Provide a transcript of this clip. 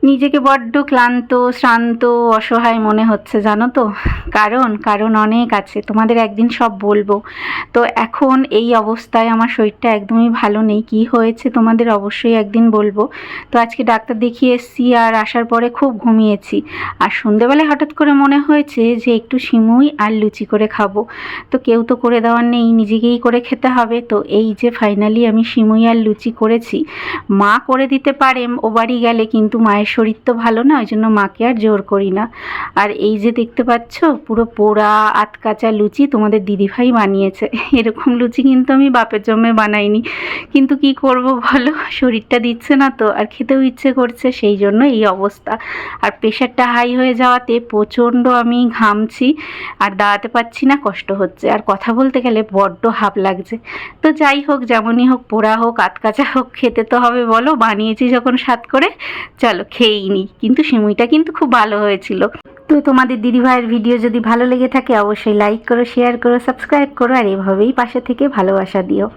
নিজেকে বড্ড ক্লান্ত, শ্রান্ত, অসহায় মনে হচ্ছে জানো তো। কারণ অনেক আছে, তোমাদের একদিন সব বলবো। তো এখন এই অবস্থায় আমার শরীরটা একদমই ভালো নেই। কি হয়েছে তোমাদের অবশ্যই একদিন বলবো। তো আজকে ডাক্তার দেখিয়ে এসেছি, আর আসার পরে খুব ঘুমিয়েছি। আর সন্ধেবেলায় হঠাৎ করে মনে হয়েছে যে একটু সিমুই আর লুচি করে খাবো। তো কেউ তো করে দেওয়ার নেই, নিজেকেই করে খেতে হবে। তো এই যে ফাইনালি আমি সিমুই আর লুচি করেছি। মা করে দিতে পারে ও বাড়ি গেলে, কিন্তু মায়ের শরীর তো ভালো না, ওই জন্য মাকে আর জোর করি না। আর এই যে দেখতে পাচ্ছ পুরো পোড়া আতকাচা লুচি তোমাদের দিদিভাই বানিয়েছে। এরকম লুচি কিন্তু আমি বাপের জন্মে বানাইনি, কিন্তু কি করব বলো, শরীরটা দিচ্ছে না তো, আর খেতেও ইচ্ছে করছে, সেই জন্য এই অবস্থা। আর প্রেশারটা হাই হয়ে যাওয়াতে প্রচণ্ড আমি ঘামছি, আর দাঁড়াতে পারছি না, কষ্ট হচ্ছে, আর কথা বলতে গেলে বড্ড হাঁপ লাগছে। তো যাই হোক, যেমনই হোক, পোড়া হোক আতকাচা হোক, খেতে তো হবে বলো, বানিয়েছি যখন স্বাদ করে, চলো খেয়েই নিই। কিন্তু সিমুইটা কিন্তু খুব ভালো হয়েছিল। তো তোমাদের দিদিভাইয়ের ভিডিও যদি ভালো লেগে থাকে অবশ্যই লাইক করো, শেয়ার করো, সাবস্ক্রাইব করো, আর এভাবেই পাশে থেকে ভালোবাসা দিও।